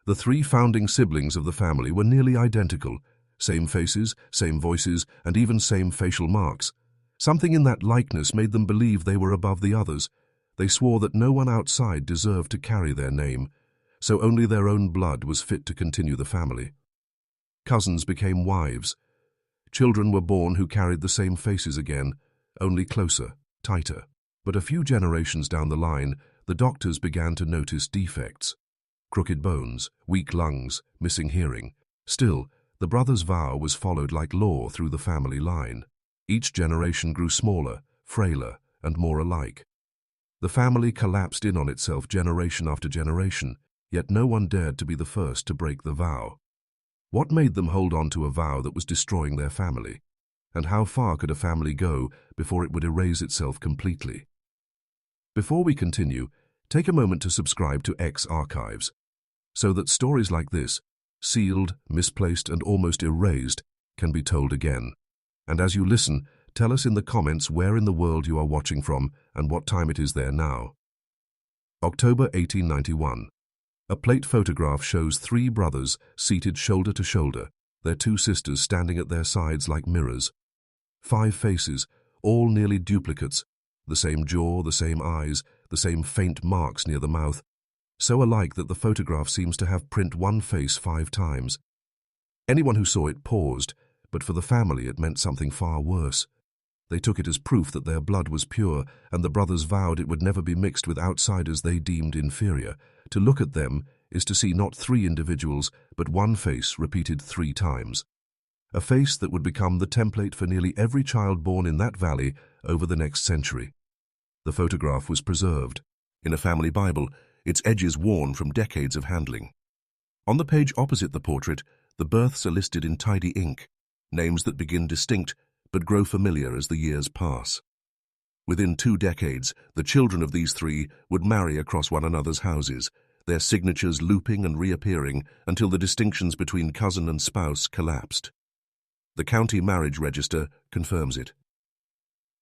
The three founding siblings of the family were nearly identical, same faces, same voices, and even same facial marks. Something in that likeness made them believe they were above the others. They swore that no one outside deserved to carry their name, so only their own blood was fit to continue the family. Cousins became wives. Children were born who carried the same faces again, only closer, tighter. But a few generations down the line, the doctors began to notice defects. Crooked bones, weak lungs, missing hearing. Still, the brothers' vow was followed like law through the family line. Each generation grew smaller, frailer, and more alike. The family collapsed in on itself generation after generation, yet no one dared to be the first to break the vow. What made them hold on to a vow that was destroying their family? And how far could a family go before it would erase itself completely? Before we continue, take a moment to subscribe to X Archives, so that stories like this, sealed, misplaced, and almost erased, can be told again. And as you listen, tell us in the comments where in the world you are watching from and what time it is there now. October 1891. A plate photograph shows three brothers seated shoulder to shoulder, their two sisters standing at their sides like mirrors. 5 faces, all nearly duplicates, the same jaw, the same eyes, the same faint marks near the mouth, so alike that the photograph seems to have print one face 5 times. Anyone who saw it paused, but for the family it meant something far worse. They took it as proof that their blood was pure, and the brothers vowed it would never be mixed with outsiders they deemed inferior. To look at them is to see not 3 individuals, but one face repeated 3 times. A face that would become the template for nearly every child born in that valley over the next century. The photograph was preserved. In a family Bible, its edges worn from decades of handling. On the page opposite the portrait, the births are listed in tidy ink, names that begin distinct but grow familiar as the years pass. Within 2 decades, the children of these 3 would marry across one another's houses, their signatures looping and reappearing until the distinctions between cousin and spouse collapsed. The county marriage register confirms it.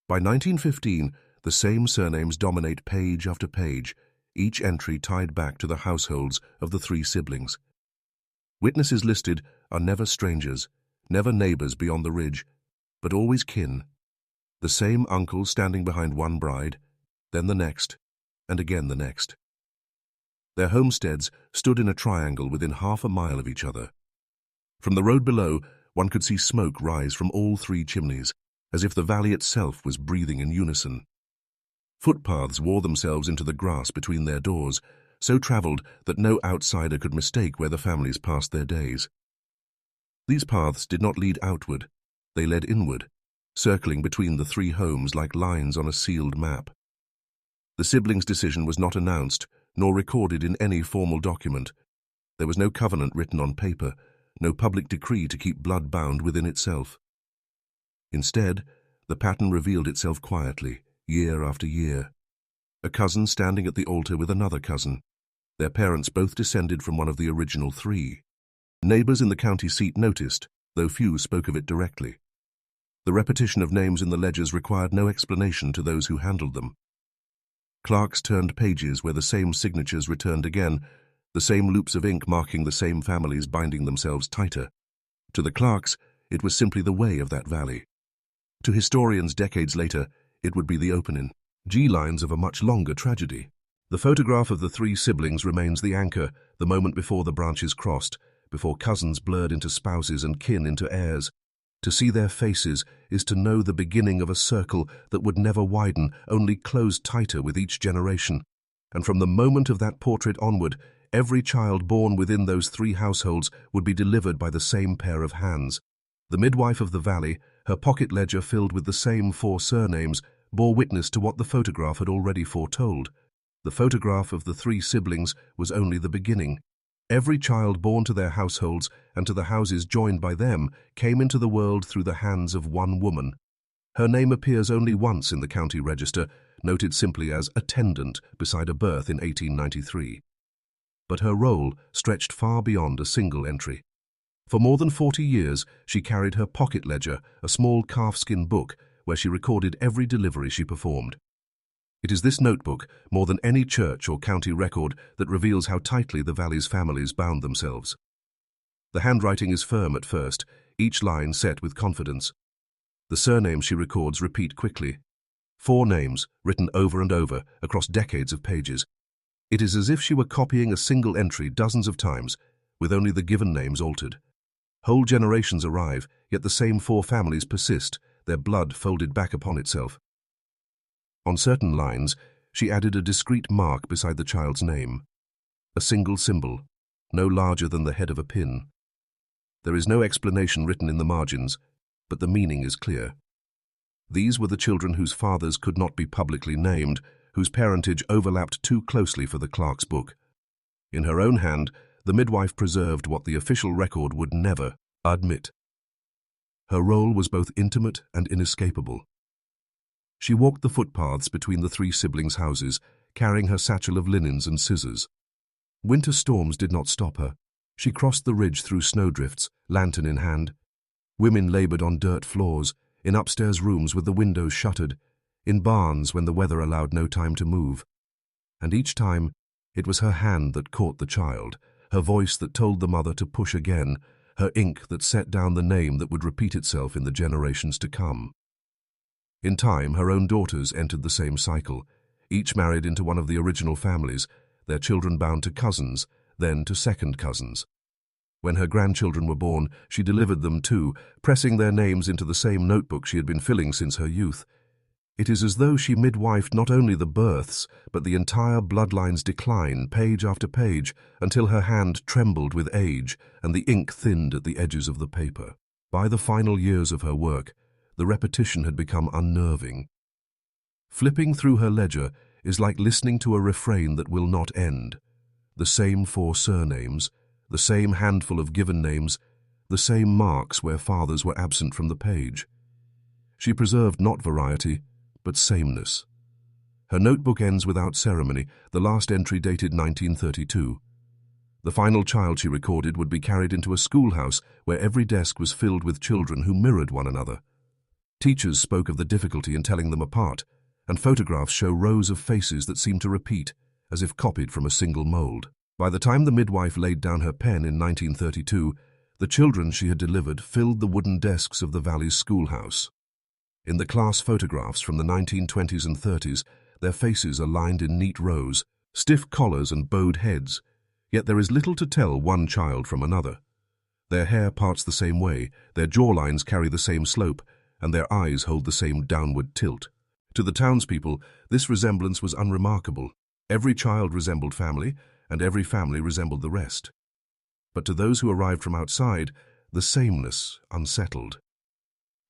By 1915, the same surnames dominate page after page, each entry tied back to the households of the 3 siblings. Witnesses listed are never strangers, never neighbors beyond the ridge, but always kin. The same uncle standing behind one bride, then the next, and again the next. Their homesteads stood in a triangle within half a mile of each other. From the road below, one could see smoke rise from all 3 chimneys, as if the valley itself was breathing in unison. Footpaths wore themselves into the grass between their doors, so traveled that no outsider could mistake where the families passed their days. These paths did not lead outward, they led inward, circling between the 3 homes like lines on a sealed map. The siblings' decision was not announced, nor recorded in any formal document. There was no covenant written on paper, no public decree to keep blood bound within itself. Instead, the pattern revealed itself quietly, year after year. A cousin standing at the altar with another cousin. Their parents both descended from one of the original 3. Neighbors in the county seat noticed, though few spoke of it directly. The repetition of names in the ledgers required no explanation to those who handled them. Clerks turned pages where the same signatures returned again, the same loops of ink marking the same families binding themselves tighter. To the clerks, it was simply the way of that valley. To historians decades later, it would be the opening G-lines of a much longer tragedy. The photograph of the 3 siblings remains the anchor, the moment before the branches crossed, before cousins blurred into spouses and kin into heirs. To see their faces is to know the beginning of a circle that would never widen, only close tighter with each generation. And from the moment of that portrait onward, every child born within those 3 households would be delivered by the same pair of hands. The midwife of the valley, her pocket ledger filled with the same 4 surnames, bore witness to what the photograph had already foretold. The photograph of the 3 siblings was only the beginning. Every child born to their households and to the houses joined by them came into the world through the hands of one woman. Her name appears only once in the county register, noted simply as attendant beside a birth in 1893. But her role stretched far beyond a single entry. For more than 40 years, she carried her pocket ledger, a small calfskin book, where she recorded every delivery she performed. It is this notebook, more than any church or county record, that reveals how tightly the valley's families bound themselves. The handwriting is firm at first, each line set with confidence. The surnames she records repeat quickly. 4 names, written over and over, across decades of pages. It is as if she were copying a single entry dozens of times, with only the given names altered. Whole generations arrive, yet the same 4 families persist, their blood folded back upon itself. On certain lines, she added a discreet mark beside the child's name. A single symbol, no larger than the head of a pin. There is no explanation written in the margins, but the meaning is clear. These were the children whose fathers could not be publicly named, whose parentage overlapped too closely for the clerk's book. In her own hand, the midwife preserved what the official record would never admit. Her role was both intimate and inescapable. She walked the footpaths between the 3 siblings' houses, carrying her satchel of linens and scissors. Winter storms did not stop her. She crossed the ridge through snowdrifts, lantern in hand. Women labored on dirt floors, in upstairs rooms with the windows shuttered, in barns when the weather allowed no time to move. And each time, it was her hand that caught the child, her voice that told the mother to push again, her ink that set down the name that would repeat itself in the generations to come. In time, her own daughters entered the same cycle, each married into one of the original families, their children bound to cousins, then to second cousins. When her grandchildren were born, she delivered them too, pressing their names into the same notebook she had been filling since her youth. It is as though she midwifed not only the births, but the entire bloodline's decline, page after page, until her hand trembled with age and the ink thinned at the edges of the paper. By the final years of her work, the repetition had become unnerving. Flipping through her ledger is like listening to a refrain that will not end. The same 4 surnames, the same handful of given names, the same marks where fathers were absent from the page. She preserved not variety, but sameness. Her notebook ends without ceremony, the last entry dated 1932. The final child she recorded would be carried into a schoolhouse where every desk was filled with children who mirrored one another. Teachers spoke of the difficulty in telling them apart, and photographs show rows of faces that seem to repeat, as if copied from a single mold. By the time the midwife laid down her pen in 1932, the children she had delivered filled the wooden desks of the valley's schoolhouse. In the class photographs from the 1920s and 30s, their faces are lined in neat rows, stiff collars and bowed heads, yet there is little to tell one child from another. Their hair parts the same way, their jawlines carry the same slope, and their eyes hold the same downward tilt. To the townspeople, this resemblance was unremarkable. Every child resembled family, and every family resembled the rest. But to those who arrived from outside, the sameness unsettled.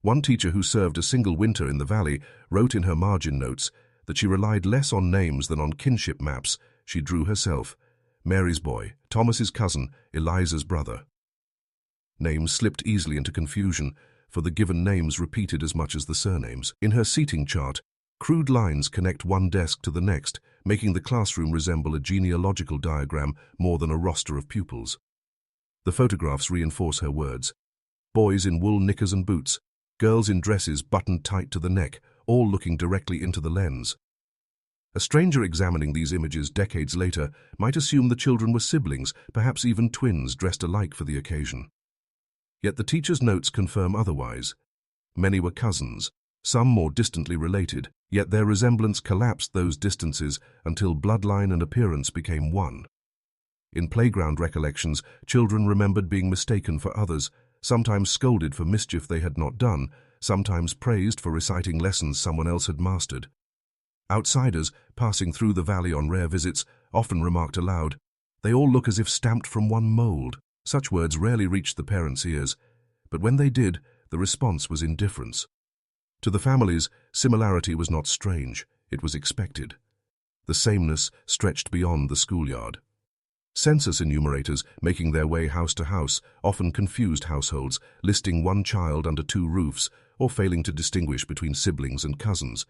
One teacher who served a single winter in the valley wrote in her margin notes that she relied less on names than on kinship maps she drew herself: Mary's boy, Thomas's cousin, Eliza's brother. Names slipped easily into confusion, for the given names repeated as much as the surnames. In her seating chart, crude lines connect one desk to the next, making the classroom resemble a genealogical diagram more than a roster of pupils. The photographs reinforce her words. Boys in wool knickers and boots, girls in dresses buttoned tight to the neck, all looking directly into the lens. A stranger examining these images decades later might assume the children were siblings, perhaps even twins dressed alike for the occasion. Yet the teacher's notes confirm otherwise. Many were cousins, some more distantly related, yet their resemblance collapsed those distances until bloodline and appearance became one. In playground recollections, children remembered being mistaken for others, sometimes scolded for mischief they had not done, sometimes praised for reciting lessons someone else had mastered. Outsiders, passing through the valley on rare visits, often remarked aloud, "They all look as if stamped from one mold." Such words rarely reached the parents' ears, but when they did, the response was indifference. To the families, similarity was not strange, it was expected. The sameness stretched beyond the schoolyard. Census enumerators, making their way house to house, often confused households, listing one child under 2 roofs, or failing to distinguish between siblings and cousins.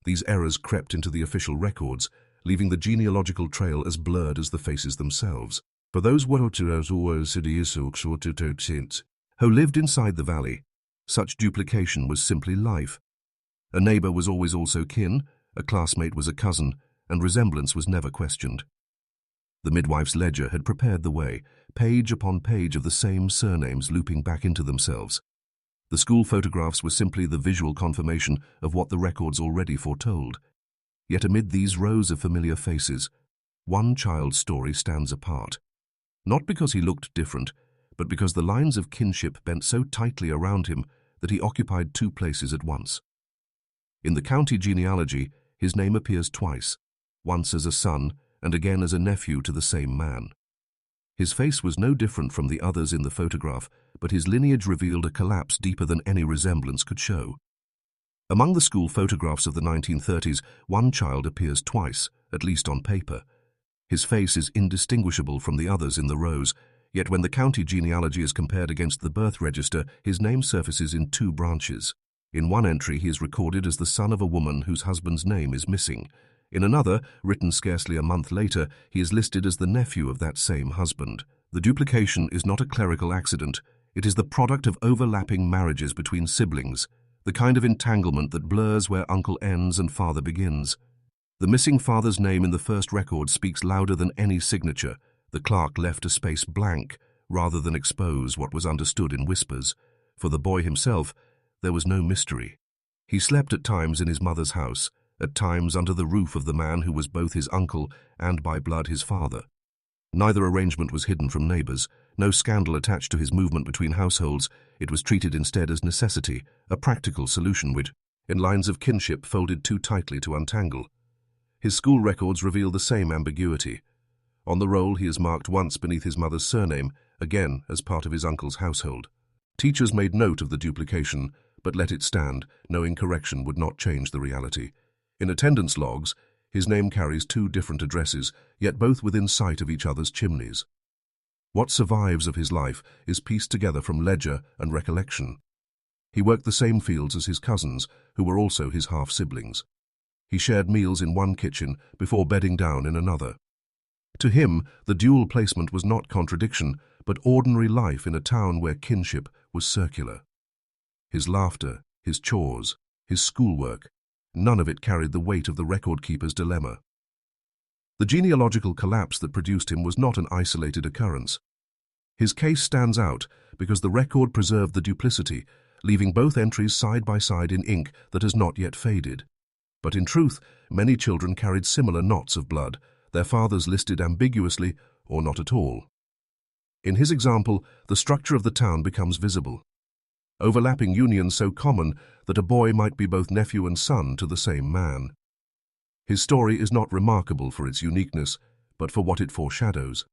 These errors crept into the official records, leaving the genealogical trail as blurred as the faces themselves. For those who lived inside the valley, such duplication was simply life. A neighbor was always also kin, a classmate was a cousin, and resemblance was never questioned. The midwife's ledger had prepared the way, page upon page of the same surnames looping back into themselves. The school photographs were simply the visual confirmation of what the records already foretold. Yet amid these rows of familiar faces, one child's story stands apart. Not because he looked different, but because the lines of kinship bent so tightly around him that he occupied two places at once. In the county genealogy, his name appears twice, once as a son and again as a nephew to the same man. His face was no different from the others in the photograph, but his lineage revealed a collapse deeper than any resemblance could show. Among the school photographs of the 1930s, one child appears twice, at least on paper. His face is indistinguishable from the others in the rows, yet when the county genealogy is compared against the birth register, his name surfaces in two branches. In one entry, he is recorded as the son of a woman whose husband's name is missing. In another, written scarcely a month later, he is listed as the nephew of that same husband. The duplication is not a clerical accident. It is the product of overlapping marriages between siblings, the kind of entanglement that blurs where uncle ends and father begins. The missing father's name in the first record speaks louder than any signature. The clerk left a space blank rather than expose what was understood in whispers. For the boy himself, there was no mystery. He slept at times in his mother's house, at times under the roof of the man who was both his uncle and by blood his father. Neither arrangement was hidden from neighbors, no scandal attached to his movement between households. It was treated instead as necessity, a practical solution which, in lines of kinship, folded too tightly to untangle. His school records reveal the same ambiguity. On the roll, he is marked once beneath his mother's surname, again as part of his uncle's household. Teachers made note of the duplication, but let it stand, knowing correction would not change the reality. In attendance logs, his name carries two different addresses, yet both within sight of each other's chimneys. What survives of his life is pieced together from ledger and recollection. He worked the same fields as his cousins, who were also his half-siblings. He shared meals in one kitchen before bedding down in another. To him, the dual placement was not contradiction, but ordinary life in a town where kinship was circular. His laughter, his chores, his schoolwork, none of it carried the weight of the record-keeper's dilemma. The genealogical collapse that produced him was not an isolated occurrence. His case stands out because the record preserved the duplicity, leaving both entries side by side in ink that has not yet faded. But in truth, many children carried similar knots of blood, their fathers listed ambiguously or not at all. In his example, the structure of the town becomes visible. Overlapping unions so common that a boy might be both nephew and son to the same man. His story is not remarkable for its uniqueness, but for what it foreshadows.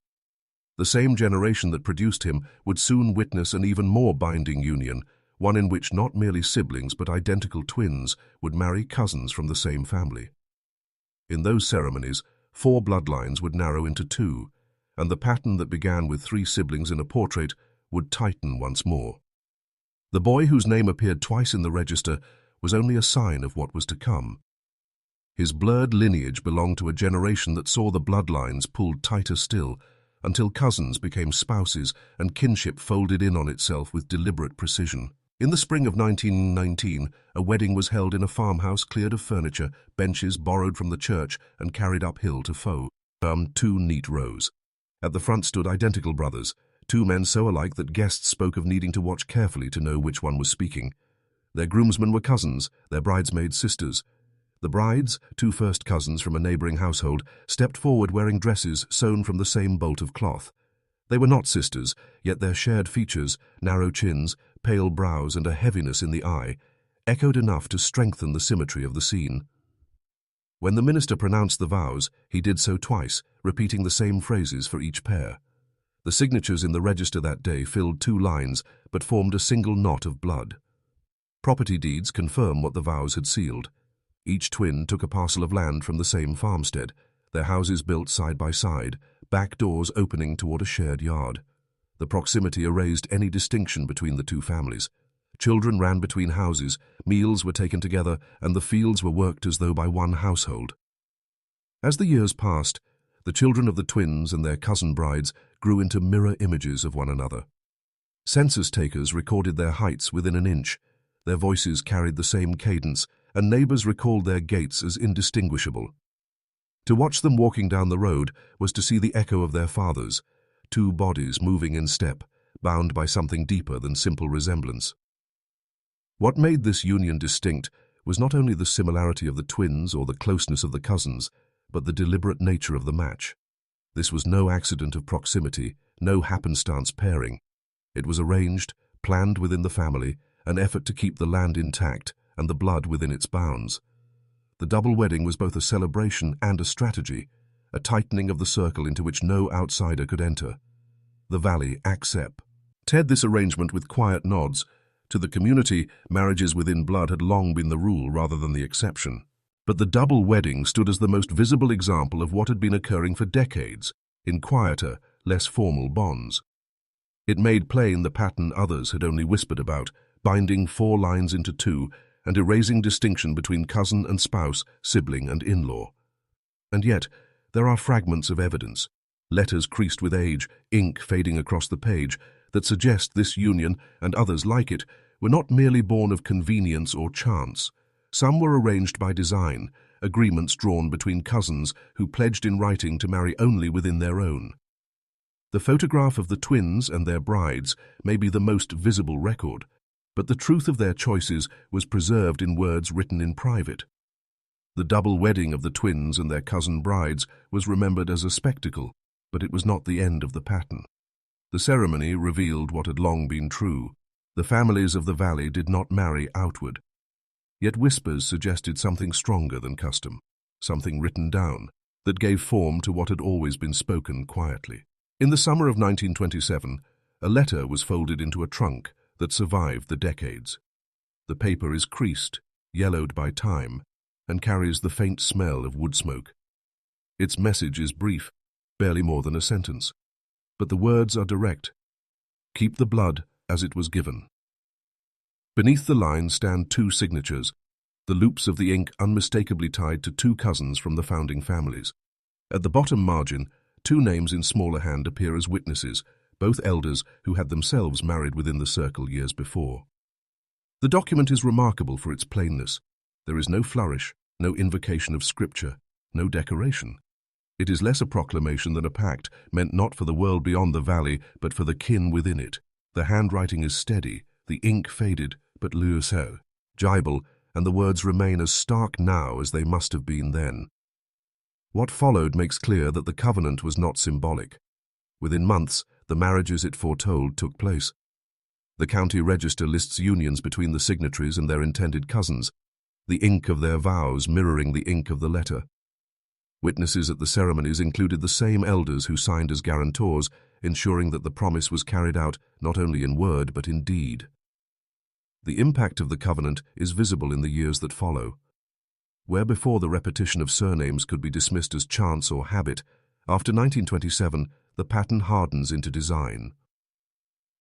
The same generation that produced him would soon witness an even more binding union, one in which not merely siblings but identical twins would marry cousins from the same family. In those ceremonies, 4 bloodlines would narrow into 2, and the pattern that began with 3 siblings in a portrait would tighten once more. The boy whose name appeared twice in the register was only a sign of what was to come. His blurred lineage belonged to a generation that saw the bloodlines pulled tighter still, until cousins became spouses and kinship folded in on itself with deliberate precision. In the spring of 1919, a wedding was held in a farmhouse cleared of furniture, benches borrowed from the church and carried uphill to form 2 neat rows. At the front stood identical brothers, 2 men so alike that guests spoke of needing to watch carefully to know which one was speaking. Their groomsmen were cousins, their bridesmaids sisters. The brides, 2 first cousins from a neighboring household, stepped forward wearing dresses sewn from the same bolt of cloth. They were not sisters, yet their shared features, narrow chins, pale brows and a heaviness in the eye, echoed enough to strengthen the symmetry of the scene. When the minister pronounced the vows, he did so twice, repeating the same phrases for each pair. The signatures in the register that day filled 2 lines, but formed a single knot of blood. Property deeds confirm what the vows had sealed. Each twin took a parcel of land from the same farmstead, their houses built side by side, back doors opening toward a shared yard. The proximity erased any distinction between the 2 families. Children ran between houses, meals were taken together, and the fields were worked as though by one household. As the years passed, the children of the twins and their cousin brides grew into mirror images of one another. Census takers recorded their heights within an inch. Their voices carried the same cadence, and neighbors recalled their gaits as indistinguishable. To watch them walking down the road was to see the echo of their fathers, two bodies moving in step, bound by something deeper than simple resemblance. What made this union distinct was not only the similarity of the twins or the closeness of the cousins, but the deliberate nature of the match. This was no accident of proximity, no happenstance pairing. It was arranged, planned within the family, an effort to keep the land intact and the blood within its bounds. The double wedding was both a celebration and a strategy, a tightening of the circle into which no outsider could enter. The valley accepted this arrangement with quiet nods. To the community, marriages within blood had long been the rule rather than the exception. But the double wedding stood as the most visible example of what had been occurring for decades, in quieter, less formal bonds. It made plain the pattern others had only whispered about, binding 4 lines into 2 and erasing distinction between cousin and spouse, sibling and in-law. And yet, there are fragments of evidence, letters creased with age, ink fading across the page, that suggest this union, and others like it, were not merely born of convenience or chance. Some were arranged by design, agreements drawn between cousins who pledged in writing to marry only within their own. The photograph of the twins and their brides may be the most visible record, but the truth of their choices was preserved in words written in private. The double wedding of the twins and their cousin brides was remembered as a spectacle, but it was not the end of the pattern. The ceremony revealed what had long been true. The families of the valley did not marry outward. Yet whispers suggested something stronger than custom, something written down, that gave form to what had always been spoken quietly. In the summer of 1927, a letter was folded into a trunk that survived the decades. The paper is creased, yellowed by time, and carries the faint smell of wood smoke. Its message is brief, barely more than a sentence, but the words are direct. Keep the blood as it was given. Beneath the line stand 2 signatures, the loops of the ink unmistakably tied to 2 cousins from the founding families. At the bottom margin, 2 names in smaller hand appear as witnesses, both elders who had themselves married within the circle years before. The document is remarkable for its plainness. There is no flourish, no invocation of scripture, no decoration. It is less a proclamation than a pact, meant not for the world beyond the valley, but for the kin within it. The handwriting is steady, the ink faded, but legible, and the words remain as stark now as they must have been then. What followed makes clear that the covenant was not symbolic. Within months, the marriages it foretold took place. The county register lists unions between the signatories and their intended cousins, the ink of their vows mirroring the ink of the letter. Witnesses at the ceremonies included the same elders who signed as guarantors, ensuring that the promise was carried out not only in word but in deed. The impact of the covenant is visible in the years that follow. Where before the repetition of surnames could be dismissed as chance or habit, after 1927 the pattern hardens into design.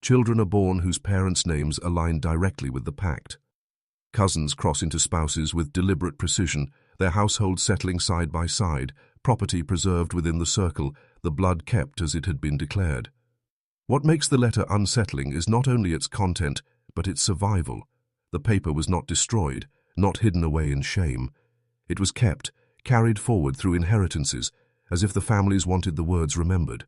Children are born whose parents' names align directly with the pact. Cousins cross into spouses with deliberate precision, their households settling side by side, property preserved within the circle, the blood kept as it had been declared. What makes the letter unsettling is not only its content, but its survival. The paper was not destroyed, not hidden away in shame. It was kept, carried forward through inheritances, as if the families wanted the words remembered.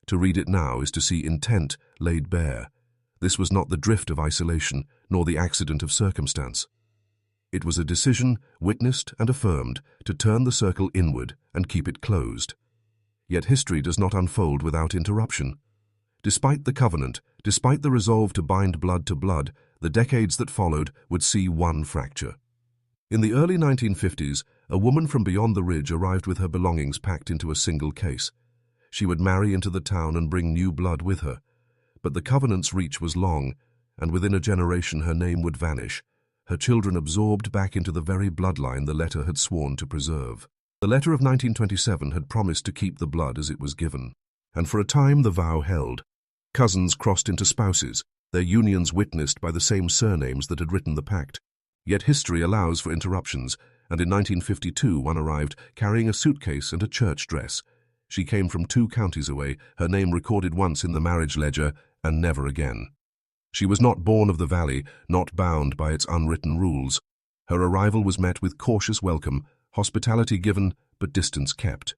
To read it now is to see intent laid bare. This was not the drift of isolation, nor the accident of circumstance. It was a decision, witnessed and affirmed, to turn the circle inward and keep it closed. Yet history does not unfold without interruption. Despite the covenant, despite the resolve to bind blood to blood, the decades that followed would see one fracture. In the early 1950s, a woman from beyond the ridge arrived with her belongings packed into a single case. She would marry into the town and bring new blood with her. But the covenant's reach was long, and within a generation her name would vanish, her children absorbed back into the very bloodline the letter had sworn to preserve. The letter of 1927 had promised to keep the blood as it was given, and for a time the vow held. Cousins crossed into spouses, their unions witnessed by the same surnames that had written the pact. Yet history allows for interruptions, and in 1952 one arrived carrying a suitcase and a church dress. She came from 2 counties away, her name recorded once in the marriage ledger, and never again. She was not born of the valley, not bound by its unwritten rules. Her arrival was met with cautious welcome, hospitality given, but distance kept.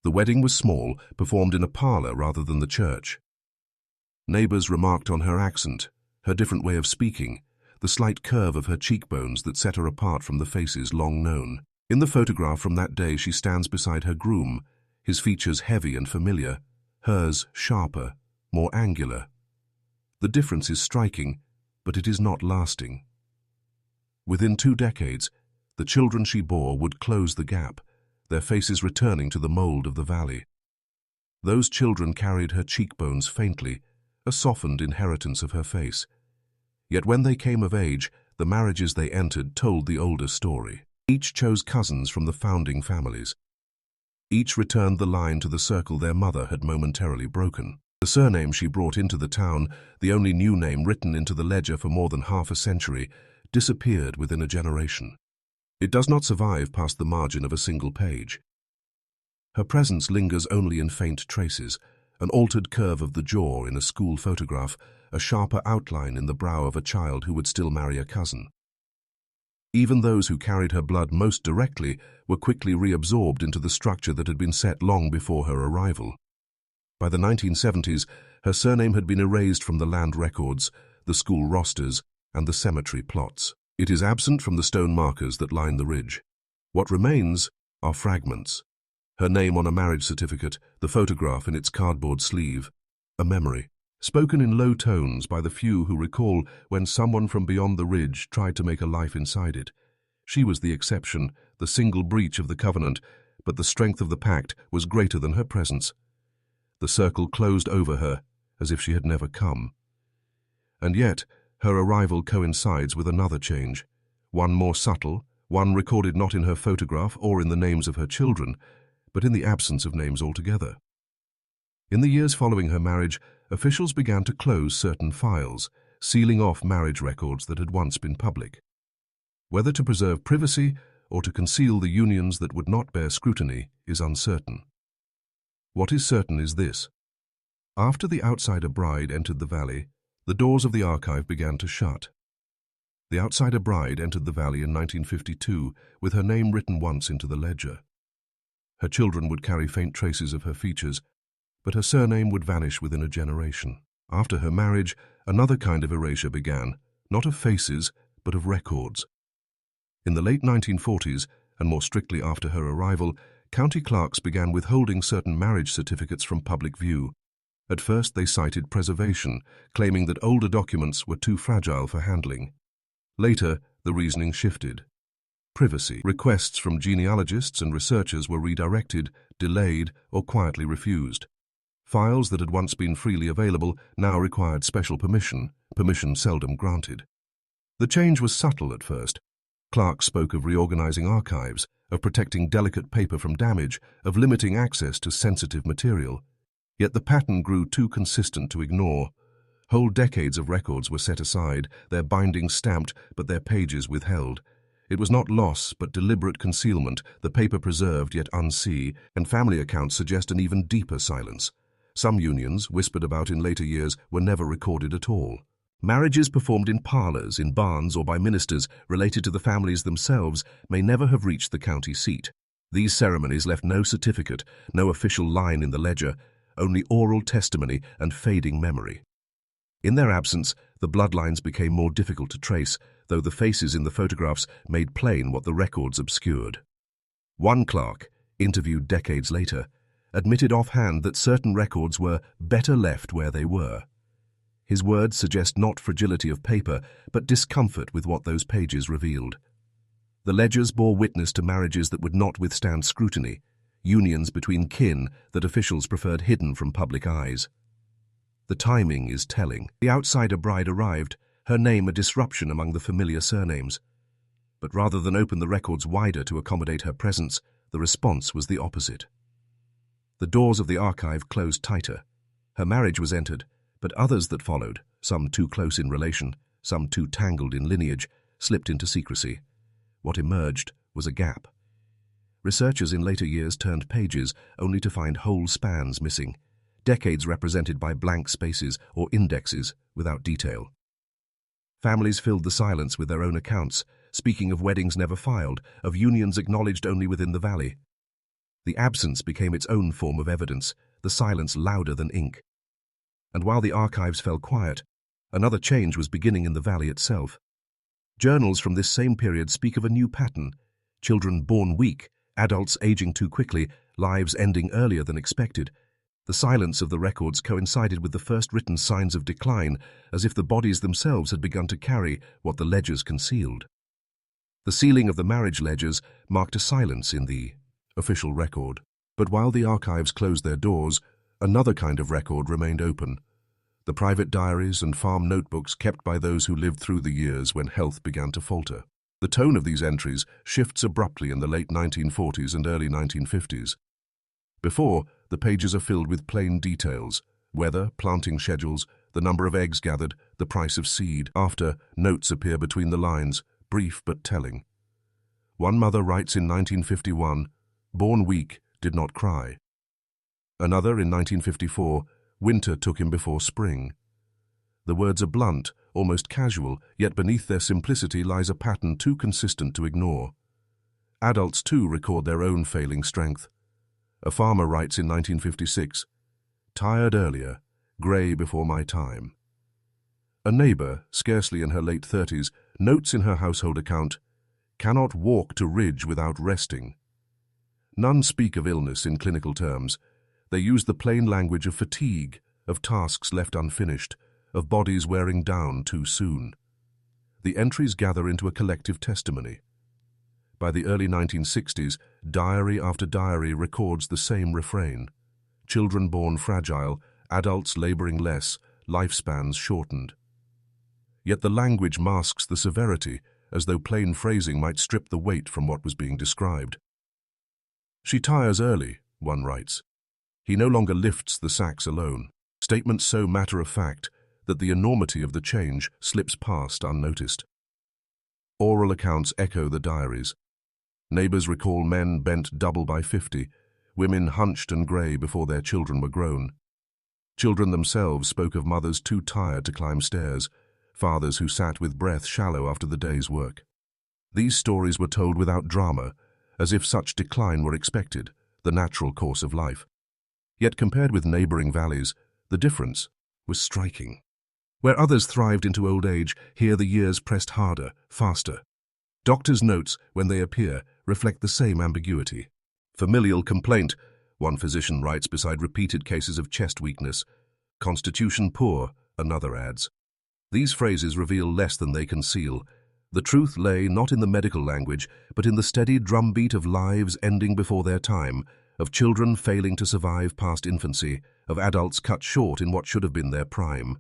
The wedding was small, performed in a parlor rather than the church. Neighbors remarked on her accent, her different way of speaking, the slight curve of her cheekbones that set her apart from the faces long known. In the photograph from that day she stands beside her groom, his features heavy and familiar, hers sharper, more angular. The difference is striking, but it is not lasting. Within 2 decades, the children she bore would close the gap, their faces returning to the mold of the valley. Those children carried her cheekbones faintly, a softened inheritance of her face. Yet when they came of age, the marriages they entered told the older story. Each chose cousins from the founding families. Each returned the line to the circle their mother had momentarily broken. The surname she brought into the town, the only new name written into the ledger for more than half a century, disappeared within a generation. It does not survive past the margin of a single page. Her presence lingers only in faint traces, an altered curve of the jaw in a school photograph, a sharper outline in the brow of a child who would still marry a cousin. Even those who carried her blood most directly were quickly reabsorbed into the structure that had been set long before her arrival. By the 1970s, her surname had been erased from the land records, the school rosters, and the cemetery plots. It is absent from the stone markers that line the ridge. What remains are fragments. Her name on a marriage certificate, the photograph in its cardboard sleeve, a memory, spoken in low tones by the few who recall when someone from beyond the ridge tried to make a life inside it. She was the exception, the single breach of the covenant, but the strength of the pact was greater than her presence. The circle closed over her, as if she had never come. And yet, her arrival coincides with another change, one more subtle, one recorded not in her photograph or in the names of her children, but in the absence of names altogether. In the years following her marriage, officials began to close certain files, sealing off marriage records that had once been public. Whether to preserve privacy or to conceal the unions that would not bear scrutiny is uncertain. What is certain is this. After the outsider bride entered the valley, the doors of the archive began to shut. The outsider bride entered the valley in 1952 with her name written once into the ledger. Her children would carry faint traces of her features, but her surname would vanish within a generation. After her marriage, another kind of erasure began, not of faces, but of records. In the late 1940s, and more strictly after her arrival, county clerks began withholding certain marriage certificates from public view. At first they cited preservation, claiming that older documents were too fragile for handling. Later, the reasoning shifted. Privacy. Requests from genealogists and researchers were redirected, delayed, or quietly refused. Files that had once been freely available now required special permission seldom granted. The change was subtle at first. Clerks spoke of reorganizing archives, of protecting delicate paper from damage, of limiting access to sensitive material. Yet the pattern grew too consistent to ignore. Whole decades of records were set aside, their bindings stamped, but their pages withheld. It was not loss, but deliberate concealment, the paper preserved yet unseen, and family accounts suggest an even deeper silence. Some unions, whispered about in later years, were never recorded at all. Marriages performed in parlors, in barns, or by ministers related to the families themselves may never have reached the county seat. These ceremonies left no certificate, no official line in the ledger, only oral testimony and fading memory. In their absence, the bloodlines became more difficult to trace, though the faces in the photographs made plain what the records obscured. One clerk, interviewed decades later, admitted offhand that certain records were better left where they were. His words suggest not fragility of paper, but discomfort with what those pages revealed. The ledgers bore witness to marriages that would not withstand scrutiny, unions between kin that officials preferred hidden from public eyes. The timing is telling. The outsider bride arrived, her name a disruption among the familiar surnames. But rather than open the records wider to accommodate her presence, the response was the opposite. The doors of the archive closed tighter. Her marriage was entered, but others that followed, some too close in relation, some too tangled in lineage, slipped into secrecy. What emerged was a gap. Researchers in later years turned pages only to find whole spans missing, decades represented by blank spaces or indexes without detail. Families filled the silence with their own accounts, speaking of weddings never filed, of unions acknowledged only within the valley. The absence became its own form of evidence, the silence louder than ink. And while the archives fell quiet, another change was beginning in the valley itself. Journals from this same period speak of a new pattern: children born weak, adults aging too quickly, lives ending earlier than expected. The silence of the records coincided with the first written signs of decline, as if the bodies themselves had begun to carry what the ledgers concealed. The sealing of the marriage ledgers marked a silence in the official record. But while the archives closed their doors, another kind of record remained open: the private diaries and farm notebooks kept by those who lived through the years when health began to falter. The tone of these entries shifts abruptly in the late 1940s and early 1950s. Before, the pages are filled with plain details: weather, planting schedules, the number of eggs gathered, the price of seed. After, notes appear between the lines, brief but telling. One mother writes in 1951, "Born weak, did not cry." Another in 1954, "Winter took him before spring." The words are blunt, almost casual, yet beneath their simplicity lies a pattern too consistent to ignore. Adults too record their own failing strength. A farmer writes in 1956, "Tired earlier, grey before my time." A neighbour, scarcely in her late 30s, notes in her household account, "Cannot walk to ridge without resting." None speak of illness in clinical terms. They use the plain language of fatigue, of tasks left unfinished, of bodies wearing down too soon. The entries gather into a collective testimony. By the early 1960s, diary after diary records the same refrain: children born fragile, adults laboring less, lifespans shortened. Yet the language masks the severity, as though plain phrasing might strip the weight from what was being described. "She tires early," one writes. "He no longer lifts the sacks alone." Statements so matter-of-fact that the enormity of the change slips past unnoticed. Oral accounts echo the diaries. Neighbors recall men bent double by 50, women hunched and grey before their children were grown. Children themselves spoke of mothers too tired to climb stairs, fathers who sat with breath shallow after the day's work. These stories were told without drama, as if such decline were expected, the natural course of life. Yet compared with neighboring valleys, the difference was striking. Where others thrived into old age, here the years pressed harder, faster. Doctors' notes, when they appear, reflect the same ambiguity. "Familial complaint," one physician writes beside repeated cases of chest weakness. "Constitution poor," another adds. These phrases reveal less than they conceal. The truth lay not in the medical language, but in the steady drumbeat of lives ending before their time, of children failing to survive past infancy, of adults cut short in what should have been their prime.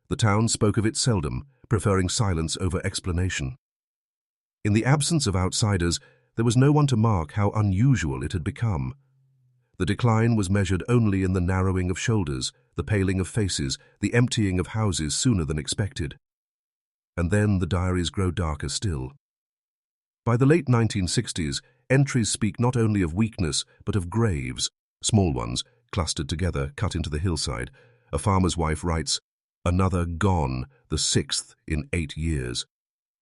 The town spoke of it seldom, preferring silence over explanation. In the absence of outsiders, there was no one to mark how unusual it had become. The decline was measured only in the narrowing of shoulders, the paling of faces, the emptying of houses sooner than expected. And then the diaries grow darker still. By the late 1960s, entries speak not only of weakness, but of graves, small ones, clustered together, cut into the hillside. A farmer's wife writes, "Another gone, the 6th in 8 years."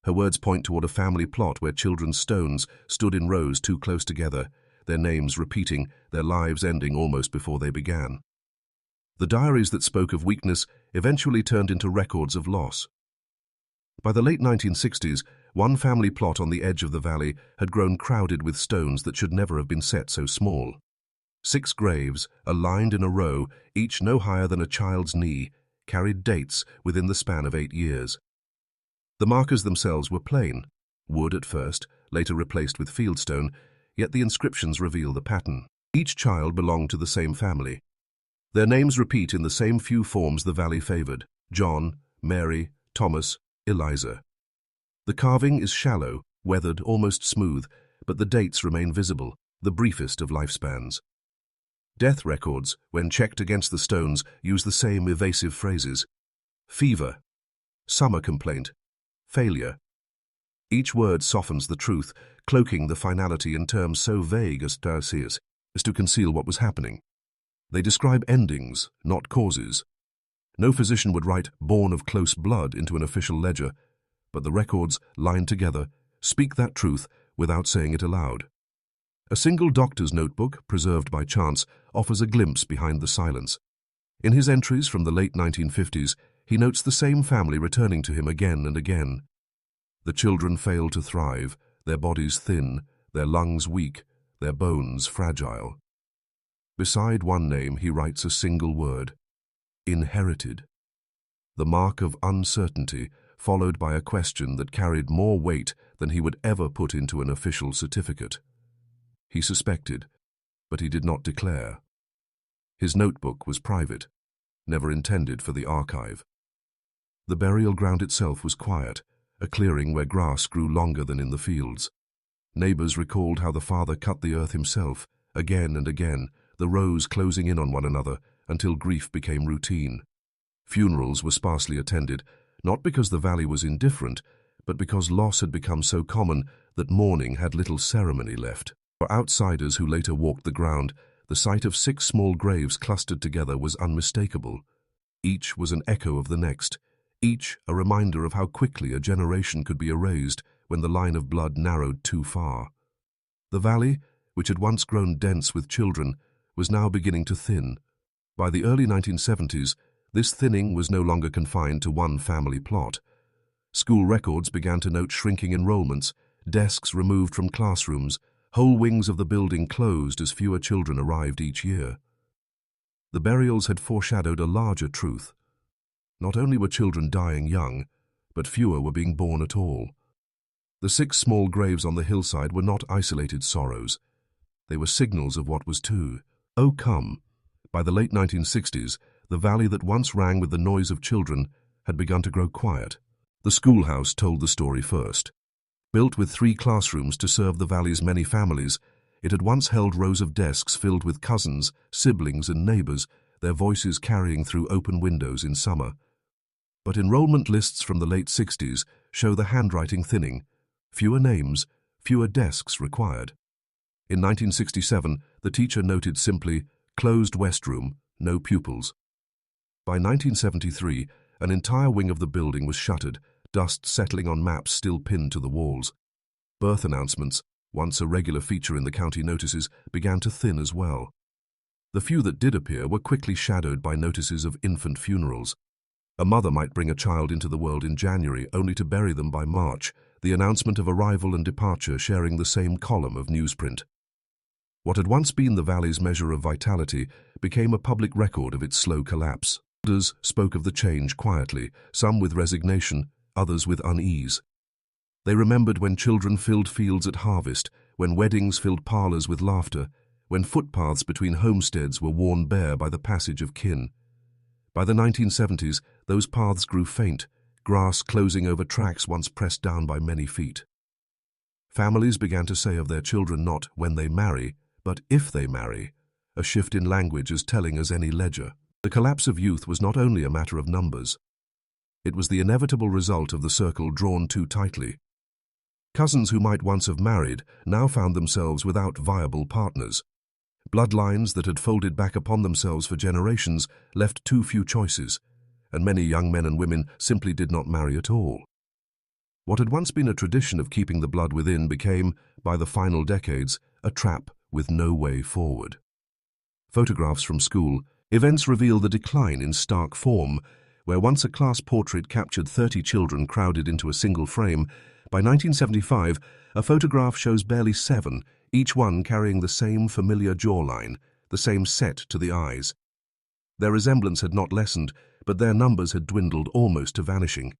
Her words point toward a family plot where children's stones stood in rows too close together, their names repeating, their lives ending almost before they began. The diaries that spoke of weakness eventually turned into records of loss. By the late 1960s, one family plot on the edge of the valley had grown crowded with stones that should never have been set so small. 6 graves, aligned in a row, each no higher than a child's knee, carried dates within the span of 8 years. The markers themselves were plain, wood at first, later replaced with fieldstone, yet the inscriptions reveal the pattern. Each child belonged to the same family. Their names repeat in the same few forms the valley favored: John, Mary, Thomas, Eliza. The carving is shallow, weathered, almost smooth, but the dates remain visible, the briefest of lifespans. Death records, when checked against the stones, use the same evasive phrases: fever, summer complaint, failure. Each word softens the truth, cloaking the finality in terms so vague as to conceal what was happening. They describe endings, not causes. No physician would write "born of close blood" into an official ledger, but the records, lined together, speak that truth without saying it aloud. A single doctor's notebook, preserved by chance, offers a glimpse behind the silence. In his entries from the late 1950s, he notes the same family returning to him again and again. The children fail to thrive, their bodies thin, their lungs weak, their bones fragile. Beside one name he writes a single word: inherited. The mark of uncertainty, followed by a question that carried more weight than he would ever put into an official certificate. He suspected, but he did not declare. His notebook was private, never intended for the archive. The burial ground itself was quiet, a clearing where grass grew longer than in the fields. Neighbors recalled how the father cut the earth himself, again and again, the rows closing in on one another until grief became routine. Funerals were sparsely attended, not because the valley was indifferent, but because loss had become so common that mourning had little ceremony left. For outsiders who later walked the ground, the sight of 6 small graves clustered together was unmistakable. Each was an echo of the next, each a reminder of how quickly a generation could be erased when the line of blood narrowed too far. The valley, which had once grown dense with children, was now beginning to thin. By the early 1970s, this thinning was no longer confined to one family plot. School records began to note shrinking enrollments, desks removed from classrooms, whole wings of the building closed as fewer children arrived each year. The burials had foreshadowed a larger truth. Not only were children dying young, but fewer were being born at all. The 6 small graves on the hillside were not isolated sorrows. They were signals of what was to come. By the late 1960s, the valley that once rang with the noise of children had begun to grow quiet. The schoolhouse told the story first. Built with 3 classrooms to serve the valley's many families, it had once held rows of desks filled with cousins, siblings, and neighbors, their voices carrying through open windows in summer. But enrollment lists from the late 60s show the handwriting thinning. Fewer names, fewer desks required. In 1967, the teacher noted simply, "Closed West Room, no pupils." By 1973, an entire wing of the building was shuttered, dust settling on maps still pinned to the walls. Birth announcements, once a regular feature in the county notices, began to thin as well. The few that did appear were quickly shadowed by notices of infant funerals. A mother might bring a child into the world in January only to bury them by March, the announcement of arrival and departure sharing the same column of newsprint. What had once been the valley's measure of vitality became a public record of its slow collapse. Elders spoke of the change quietly, some with resignation, others with unease. They remembered when children filled fields at harvest, when weddings filled parlors with laughter, when footpaths between homesteads were worn bare by the passage of kin. By the 1970s, those paths grew faint, grass closing over tracks once pressed down by many feet. Families began to say of their children not "when they marry," but "if they marry," a shift in language as telling as any ledger. The collapse of youth was not only a matter of numbers. It was the inevitable result of the circle drawn too tightly. Cousins who might once have married now found themselves without viable partners. Bloodlines that had folded back upon themselves for generations left too few choices, and many young men and women simply did not marry at all. What had once been a tradition of keeping the blood within became, by the final decades, a trap with no way forward. Photographs from school, events reveal the decline in stark form. Where once a class portrait captured 30 children crowded into a single frame, by 1975, a photograph shows barely 7, each one carrying the same familiar jawline, the same set to the eyes. Their resemblance had not lessened, but their numbers had dwindled almost to vanishing.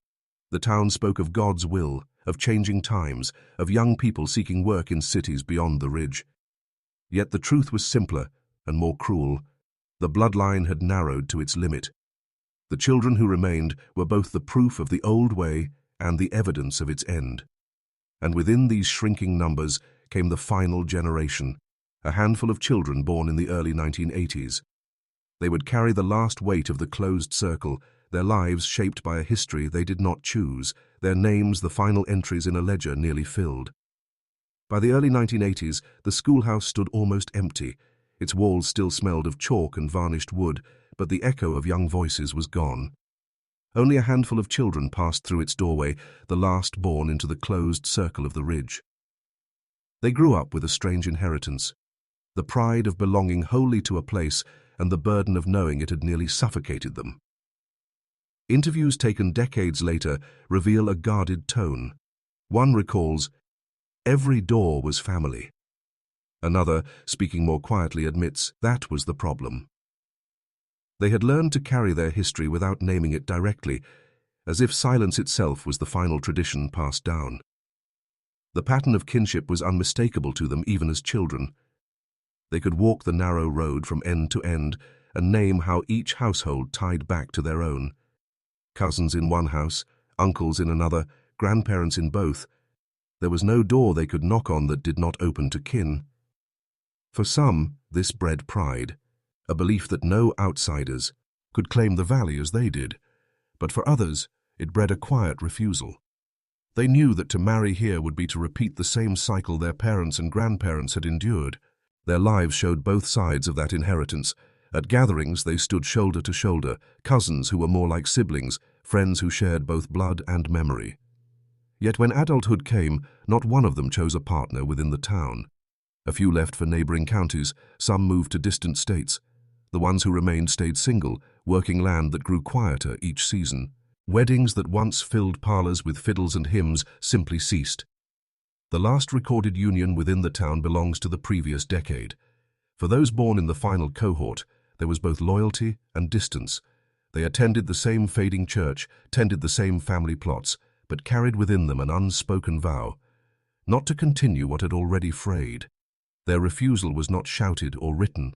The town spoke of God's will, of changing times, of young people seeking work in cities beyond the ridge. Yet the truth was simpler and more cruel. The bloodline had narrowed to its limit. The children who remained were both the proof of the old way and the evidence of its end. And within these shrinking numbers came the final generation, a handful of children born in the early 1980s. They would carry the last weight of the closed circle, their lives shaped by a history they did not choose, their names the final entries in a ledger nearly filled. By the early 1980s, the schoolhouse stood almost empty. Its walls still smelled of chalk and varnished wood, but the echo of young voices was gone. Only a handful of children passed through its doorway, the last born into the closed circle of the ridge. They grew up with a strange inheritance, the pride of belonging wholly to a place and the burden of knowing it had nearly suffocated them. Interviews taken decades later reveal a guarded tone. One recalls, "Every door was family." Another, speaking more quietly, admits that was the problem. They had learned to carry their history without naming it directly, as if silence itself was the final tradition passed down. The pattern of kinship was unmistakable to them even as children. They could walk the narrow road from end to end and name how each household tied back to their own. Cousins in one house, uncles in another, grandparents in both. There was no door they could knock on that did not open to kin. For some, this bred pride, a belief that no outsiders could claim the valley as they did. But for others, it bred a quiet refusal. They knew that to marry here would be to repeat the same cycle their parents and grandparents had endured. Their lives showed both sides of that inheritance. At gatherings, they stood shoulder to shoulder, cousins who were more like siblings, friends who shared both blood and memory. Yet when adulthood came, not one of them chose a partner within the town. A few left for neighboring counties, some moved to distant states. The ones who remained stayed single, working land that grew quieter each season. Weddings that once filled parlors with fiddles and hymns simply ceased. The last recorded union within the town belongs to the previous decade. For those born in the final cohort, there was both loyalty and distance. They attended the same fading church, tended the same family plots, but carried within them an unspoken vow, not to continue what had already frayed. Their refusal was not shouted or written.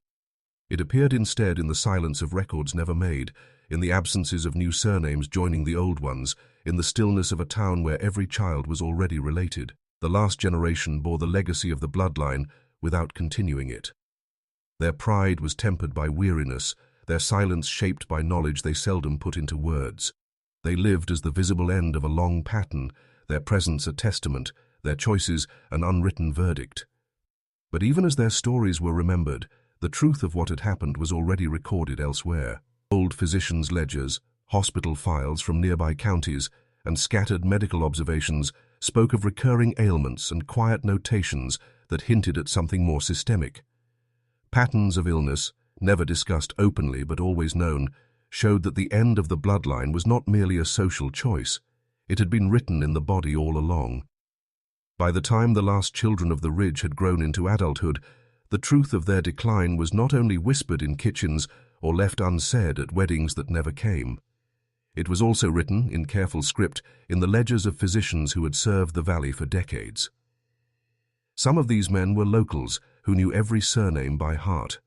It appeared instead in the silence of records never made, in the absences of new surnames joining the old ones, in the stillness of a town where every child was already related. The last generation bore the legacy of the bloodline without continuing it. Their pride was tempered by weariness, their silence shaped by knowledge they seldom put into words. They lived as the visible end of a long pattern, their presence a testament, their choices an unwritten verdict. But even as their stories were remembered, the truth of what had happened was already recorded elsewhere. Old physicians' ledgers, hospital files from nearby counties, and scattered medical observations spoke of recurring ailments and quiet notations that hinted at something more systemic. Patterns of illness, never discussed openly but always known, showed that the end of the bloodline was not merely a social choice. It had been written in the body all along. By the time the last children of the ridge had grown into adulthood, the truth of their decline was not only whispered in kitchens or left unsaid at weddings that never came. It was also written, in careful script, in the ledgers of physicians who had served the valley for decades. Some of these men were locals who knew every surname by heart.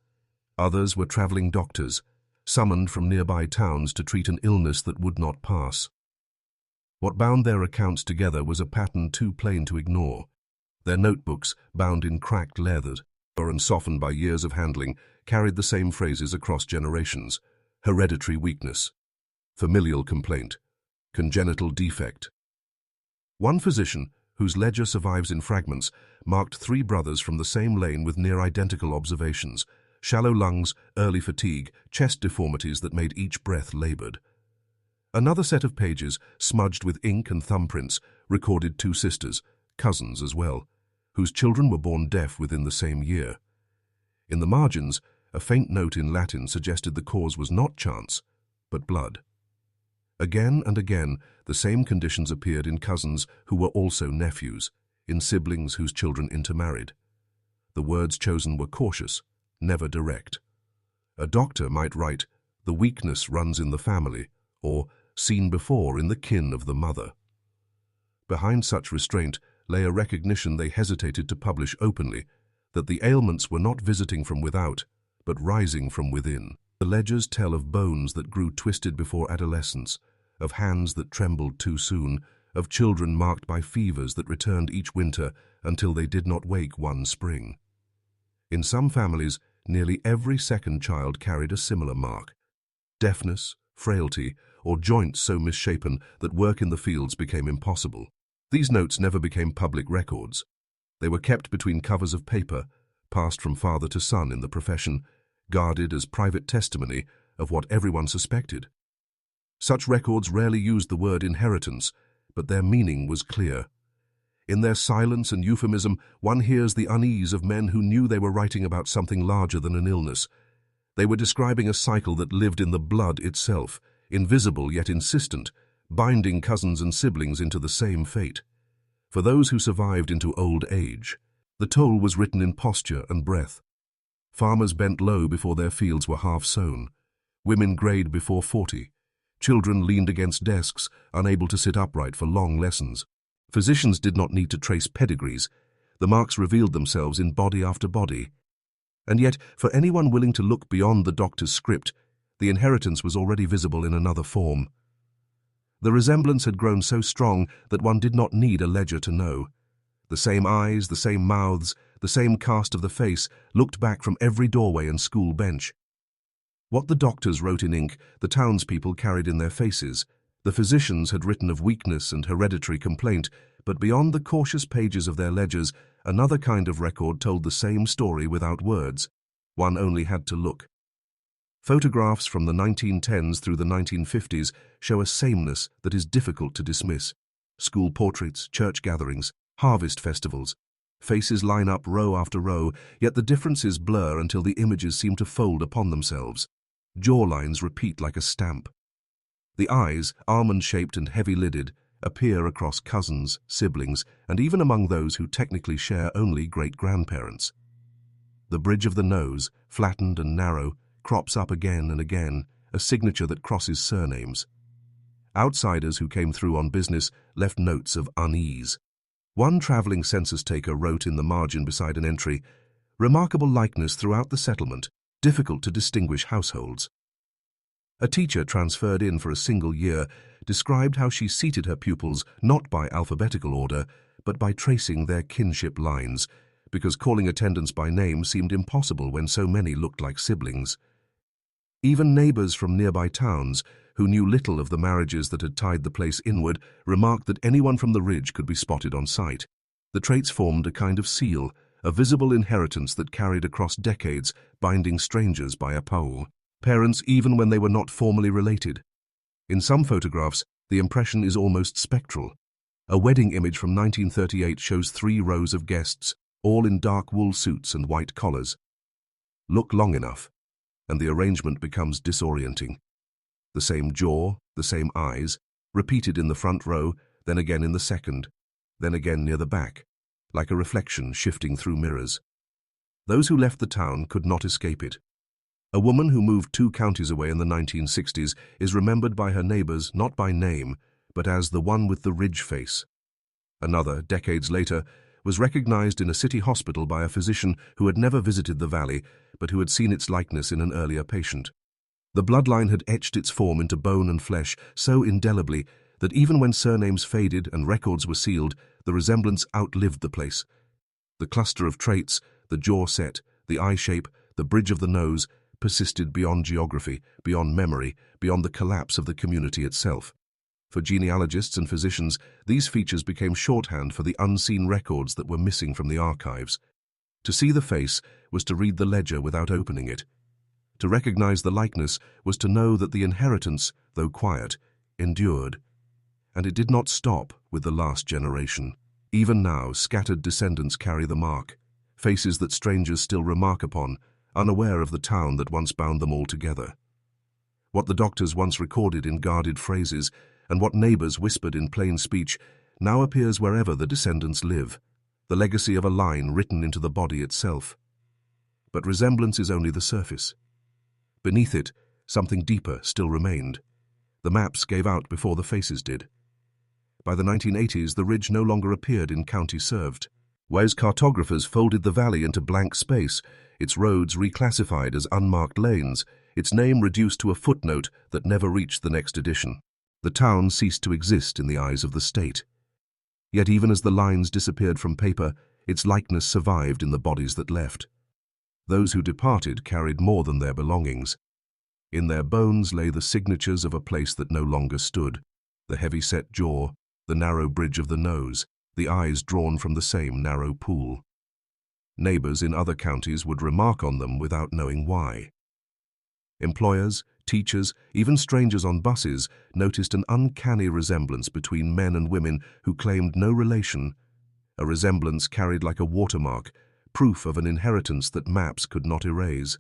Others were traveling doctors, summoned from nearby towns to treat an illness that would not pass. What bound their accounts together was a pattern too plain to ignore. Their notebooks, bound in cracked leather and softened by years of handling, carried the same phrases across generations: hereditary weakness, familial complaint, congenital defect. One physician, whose ledger survives in fragments, marked 3 brothers from the same lane with near-identical observations: shallow lungs, early fatigue, chest deformities that made each breath labored. Another set of pages, smudged with ink and thumbprints, recorded 2 sisters, cousins as well, whose children were born deaf within the same year. In the margins, a faint note in Latin suggested the cause was not chance, but blood. Again and again, the same conditions appeared in cousins who were also nephews, in siblings whose children intermarried. The words chosen were cautious, never direct. A doctor might write, "The weakness runs in the family," or "seen before in the kin of the mother." Behind such restraint lay a recognition they hesitated to publish openly, that the ailments were not visiting from without, but rising from within. The ledgers tell of bones that grew twisted before adolescence, of hands that trembled too soon, of children marked by fevers that returned each winter until they did not wake one spring. In some families, nearly every second child carried a similar mark: deafness, frailty, or joints so misshapen that work in the fields became impossible. These notes never became public records. They were kept between covers of paper, passed from father to son in the profession, guarded as private testimony of what everyone suspected. Such records rarely used the word inheritance, but their meaning was clear. In their silence and euphemism, one hears the unease of men who knew they were writing about something larger than an illness. They were describing a cycle that lived in the blood itself, invisible yet insistent, binding cousins and siblings into the same fate. For those who survived into old age, the toll was written in posture and breath. Farmers bent low before their fields were half sown. Women grayed before 40. Children leaned against desks, unable to sit upright for long lessons. Physicians did not need to trace pedigrees. The marks revealed themselves in body after body. And yet, for anyone willing to look beyond the doctor's script, the inheritance was already visible in another form. The resemblance had grown so strong that one did not need a ledger to know. The same eyes, the same mouths, the same cast of the face looked back from every doorway and school bench. What the doctors wrote in ink, the townspeople carried in their faces. The physicians had written of weakness and hereditary complaint, but beyond the cautious pages of their ledgers, another kind of record told the same story without words. One only had to look. Photographs from the 1910s through the 1950s show a sameness that is difficult to dismiss. School portraits, church gatherings, harvest festivals. Faces line up row after row, yet the differences blur until the images seem to fold upon themselves. Jawlines repeat like a stamp. The eyes, almond-shaped and heavy-lidded, appear across cousins, siblings, and even among those who technically share only great-grandparents. The bridge of the nose, flattened and narrow, crops up again and again, a signature that crosses surnames. Outsiders who came through on business left notes of unease. One traveling census taker wrote in the margin beside an entry, "Remarkable likeness throughout the settlement, difficult to distinguish households." A teacher transferred in for a single year described how she seated her pupils not by alphabetical order, but by tracing their kinship lines, because calling attendance by name seemed impossible when so many looked like siblings. Even neighbors from nearby towns, who knew little of the marriages that had tied the place inward, remarked that anyone from the ridge could be spotted on sight. The traits formed a kind of seal, a visible inheritance that carried across decades, binding strangers by a pole. Parents even when they were not formally related. In some photographs, the impression is almost spectral. A wedding image from 1938 shows 3 rows of guests, all in dark wool suits and white collars. Look long enough, and the arrangement becomes disorienting. The same jaw, the same eyes, repeated in the front row, then again in the second, then again near the back, like a reflection shifting through mirrors. Those who left the town could not escape it. A woman who moved 2 counties away in the 1960s is remembered by her neighbors not by name, but as the one with the ridge face. Another, decades later, was recognized in a city hospital by a physician who had never visited the valley, but who had seen its likeness in an earlier patient. The bloodline had etched its form into bone and flesh so indelibly that even when surnames faded and records were sealed, the resemblance outlived the place. The cluster of traits, the jaw set, the eye shape, the bridge of the nose, persisted beyond geography, beyond memory, beyond the collapse of the community itself. For genealogists and physicians, these features became shorthand for the unseen records that were missing from the archives. To see the face was to read the ledger without opening it. To recognize the likeness was to know that the inheritance, though quiet, endured. And it did not stop with the last generation. Even now, scattered descendants carry the mark, faces that strangers still remark upon, unaware of the town that once bound them all together. What the doctors once recorded in guarded phrases, and what neighbors whispered in plain speech, now appears wherever the descendants live, the legacy of a line written into the body itself. But resemblance is only the surface. Beneath it, something deeper still remained. The maps gave out before the faces did. By the 1980s, the ridge no longer appeared in county served. Whereas cartographers folded the valley into blank space, its roads reclassified as unmarked lanes, its name reduced to a footnote that never reached the next edition. The town ceased to exist in the eyes of the state. Yet even as the lines disappeared from paper, its likeness survived in the bodies that left. Those who departed carried more than their belongings. In their bones lay the signatures of a place that no longer stood, the heavy-set jaw, the narrow bridge of the nose, the eyes drawn from the same narrow pool. Neighbors in other counties would remark on them without knowing why. Employers, Teachers, even strangers on buses, noticed an uncanny resemblance between men and women who claimed no relation, a resemblance carried like a watermark, proof of an inheritance that maps could not erase.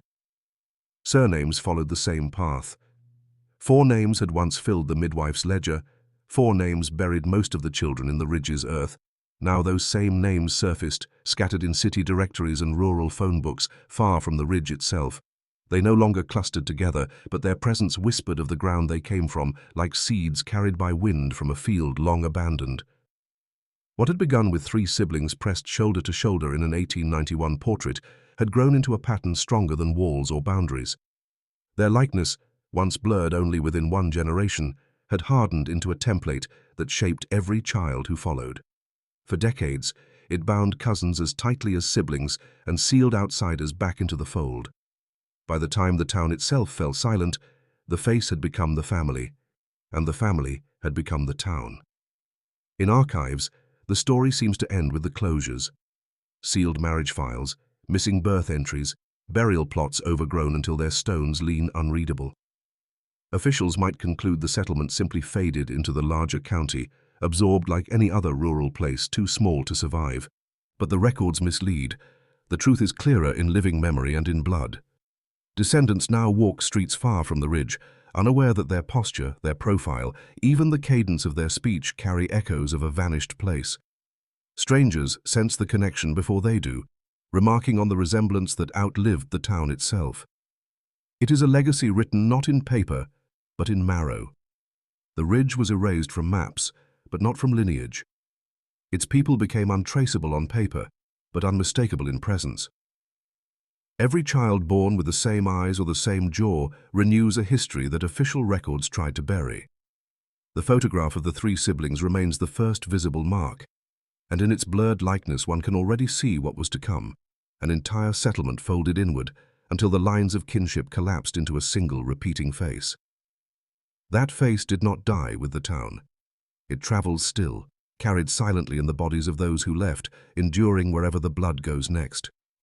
Surnames followed the same path. 4 names had once filled the midwife's ledger. 4 names buried most of the children in the ridge's earth. Now those same names surfaced, scattered in city directories and rural phone books, far from the ridge itself. They no longer clustered together, but their presence whispered of the ground they came from, like seeds carried by wind from a field long abandoned. What had begun with 3 siblings pressed shoulder to shoulder in an 1891 portrait had grown into a pattern stronger than walls or boundaries. Their likeness, once blurred only within one generation, had hardened into a template that shaped every child who followed. For decades, it bound cousins as tightly as siblings and sealed outsiders back into the fold. By the time the town itself fell silent, the face had become the family, and the family had become the town. In archives, the story seems to end with the closures. Sealed marriage files, missing birth entries, burial plots overgrown until their stones lean unreadable. Officials might conclude the settlement simply faded into the larger county, absorbed like any other rural place too small to survive. But the records mislead. The truth is clearer in living memory and in blood. Descendants now walk streets far from the ridge, unaware that their posture, their profile, even the cadence of their speech carry echoes of a vanished place. Strangers sense the connection before they do, remarking on the resemblance that outlived the town itself. It is a legacy written not in paper, but in marrow. The ridge was erased from maps, but not from lineage. Its people became untraceable on paper, but unmistakable in presence. Every child born with the same eyes or the same jaw renews a history that official records tried to bury. The photograph of the 3 siblings remains the first visible mark, and in its blurred likeness one can already see what was to come, an entire settlement folded inward until the lines of kinship collapsed into a single repeating face. That face did not die with the town. It travels still, carried silently in the bodies of those who left, enduring wherever the blood goes next.